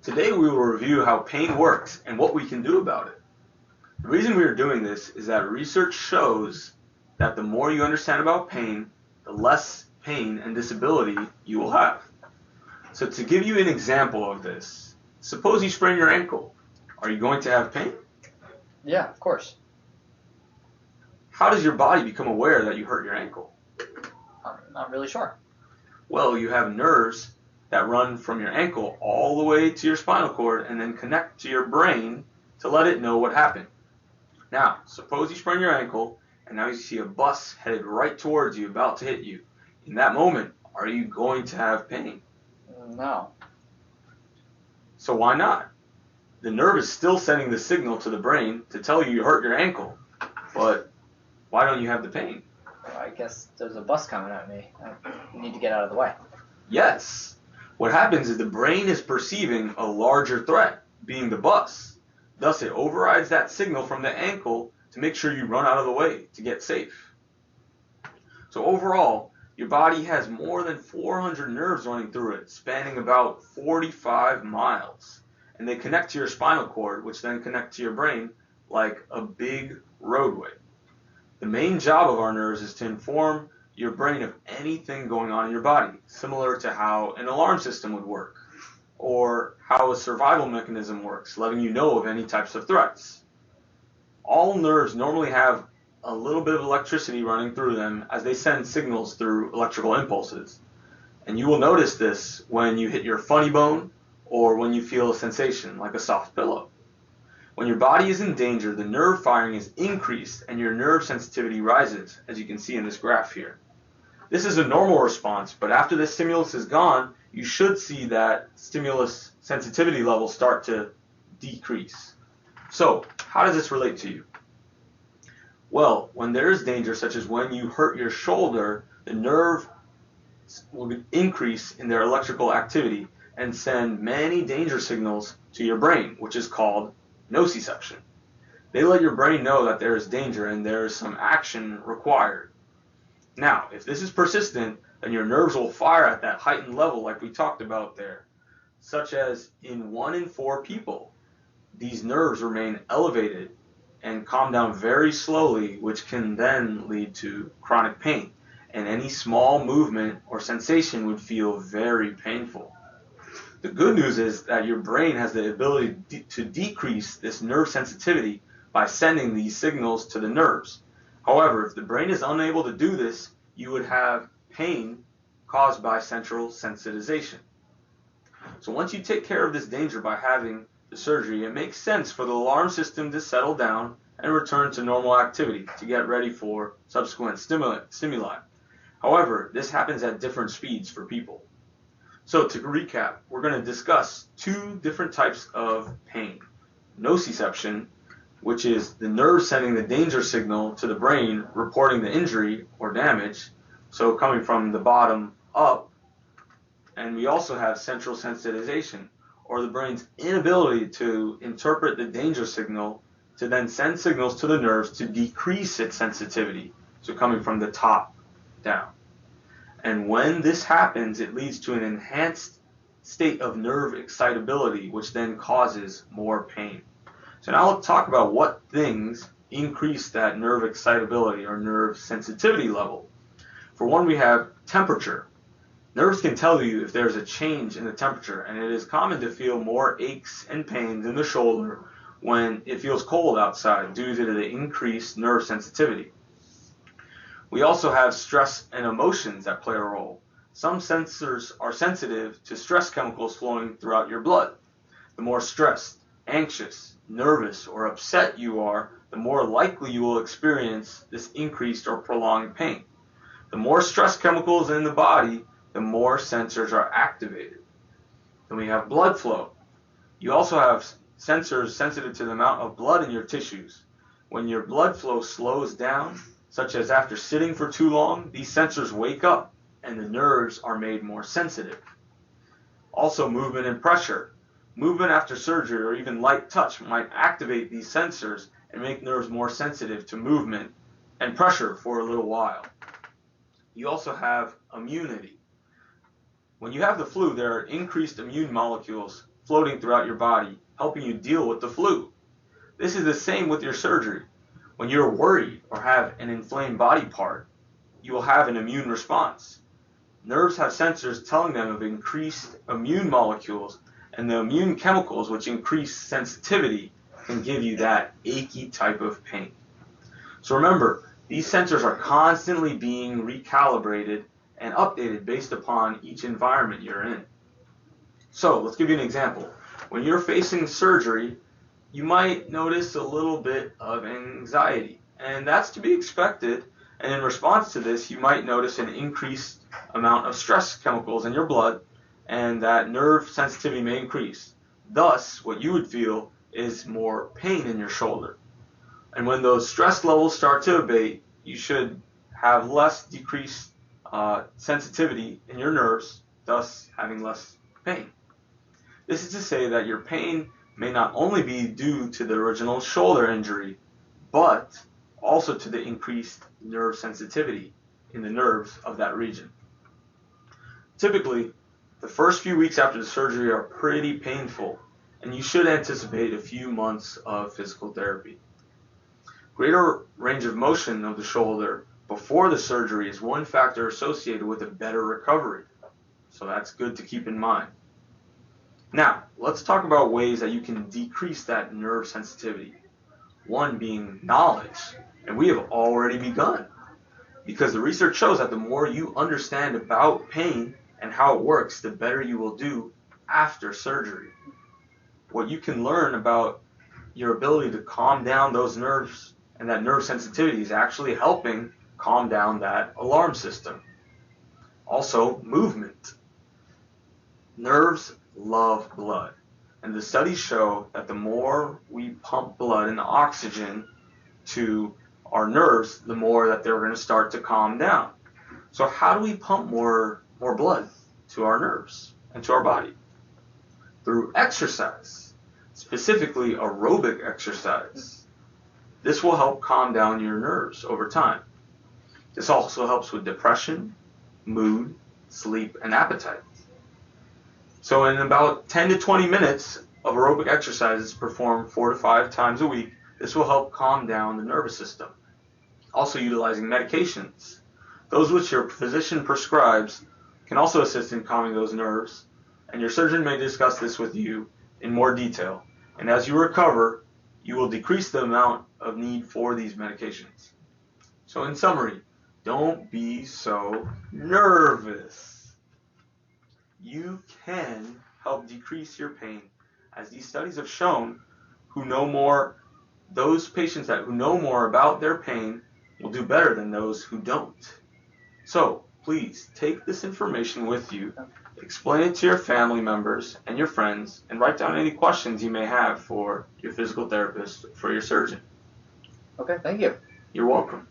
Today we will review how pain works and what we can do about it. The reason we are doing this is that research shows that the more you understand about pain, the less pain and disability you will have. So to give you an example of this, suppose you sprain your ankle. Are you going to have pain? Yeah, of course. How does your body become aware that you hurt your ankle? I'm not really sure. Well, you have nerves that run from your ankle all the way to your spinal cord and then connect to your brain to let it know what happened. Now, suppose you sprain your ankle and now you see a bus headed right towards you, about to hit you. In that moment, are you going to have pain? No. So why not? The nerve is still sending the signal to the brain to tell you hurt your ankle, but why don't you have the pain? Well, I guess there's a bus coming at me. I need to get out of the way. Yes. What happens is the brain is perceiving a larger threat, being the bus. Thus, it overrides that signal from the ankle to make sure you run out of the way to get safe. So overall, your body has more than 400 nerves running through it, spanning about 45 miles. And they connect to your spinal cord, which then connect to your brain like a big roadway. The main job of our nerves is to inform your brain of anything going on in your body, similar to how an alarm system would work, or how a survival mechanism works, letting you know of any types of threats. All nerves normally have a little bit of electricity running through them as they send signals through electrical impulses. And you will notice this when you hit your funny bone or when you feel a sensation like a soft pillow. When your body is in danger, the nerve firing is increased and your nerve sensitivity rises, as you can see in this graph here. This is a normal response, but after the stimulus is gone, you should see that stimulus sensitivity level start to decrease. So, how does this relate to you? Well, when there is danger, such as when you hurt your shoulder, the nerve will increase in their electrical activity and send many danger signals to your brain, which is called nociception. They let your brain know that there is danger and there is some action required. Now, if this is persistent, then your nerves will fire at that heightened level like we talked about there, such as in 1 in 4 people. These nerves remain elevated and calm down very slowly, which can then lead to chronic pain, and any small movement or sensation would feel very painful. The good news is that your brain has the ability to decrease this nerve sensitivity by sending these signals to the nerves. However, if the brain is unable to do this, you would have pain caused by central sensitization. So once you take care of this danger by having the surgery, it makes sense for the alarm system to settle down and return to normal activity to get ready for subsequent stimuli. However, this happens at different speeds for people. So to recap, we're going to discuss 2 different types of pain. Nociception, which is the nerve sending the danger signal to the brain reporting the injury or damage, so coming from the bottom up. And we also have central sensitization, or the brain's inability to interpret the danger signal to then send signals to the nerves to decrease its sensitivity, so coming from the top down. And when this happens, it leads to an enhanced state of nerve excitability, which then causes more pain. So now let's talk about what things increase that nerve excitability or nerve sensitivity level. For one, we have temperature. Nerves can tell you if there's a change in the temperature, and it is common to feel more aches and pains in the shoulder when it feels cold outside due to the increased nerve sensitivity. We also have stress and emotions that play a role. Some sensors are sensitive to stress chemicals flowing throughout your blood. The more stressed, anxious, nervous, or upset you are, the more likely you will experience this increased or prolonged pain. The more stress chemicals in the body, the more sensors are activated. Then we have blood flow. You also have sensors sensitive to the amount of blood in your tissues. When your blood flow slows down, such as after sitting for too long, these sensors wake up and the nerves are made more sensitive. Also, movement and pressure. Movement after surgery or even light touch might activate these sensors and make nerves more sensitive to movement and pressure for a little while. You also have immunity. When you have the flu, there are increased immune molecules floating throughout your body, helping you deal with the flu. This is the same with your surgery. When you're worried or have an inflamed body part, you will have an immune response. Nerves have sensors telling them of increased immune molecules, and the immune chemicals, which increase sensitivity, can give you that achy type of pain. So remember, these sensors are constantly being recalibrated and updated based upon each environment you're in. So let's give you an example. When you're facing surgery, you might notice a little bit of anxiety, and that's to be expected. And in response to this, you might notice an increased amount of stress chemicals in your blood, and that nerve sensitivity may increase. Thus, what you would feel is more pain in your shoulder. And when those stress levels start to abate, you should have less decreased sensitivity in your nerves, thus having less pain. This is to say that your pain may not only be due to the original shoulder injury, but also to the increased nerve sensitivity in the nerves of that region. Typically, the first few weeks after the surgery are pretty painful, and you should anticipate a few months of physical therapy. Greater range of motion of the shoulder before the surgery is one factor associated with a better recovery, so that's good to keep in mind. Now, let's talk about ways that you can decrease that nerve sensitivity. One being knowledge, and we have already begun, because the research shows that the more you understand about pain and how it works, the better you will do after surgery. What you can learn about your ability to calm down those nerves and that nerve sensitivity is actually helping calm down that alarm system. Also, movement. Nerves love blood, and the studies show that the more we pump blood and oxygen to our nerves, the more that they're going to start to calm down. So how do we pump more blood to our nerves and to our body? Through exercise, specifically aerobic exercise. This will help calm down your nerves over time. This also helps with depression, mood, sleep, and appetite. So in about 10 to 20 minutes of aerobic exercises performed 4 to 5 times a week, this will help calm down the nervous system. Also utilizing medications. Those which your physician prescribes can also assist in calming those nerves, and your surgeon may discuss this with you in more detail. And as you recover, you will decrease the amount of need for these medications. So in summary, don't be so nervous. You can help decrease your pain, as these studies have shown. Those patients who know more about their pain will do better than those who don't. So please take this information with you, explain it to your family members and your friends, and write down any questions you may have for your physical therapist, for your surgeon. Okay, thank you. You're welcome.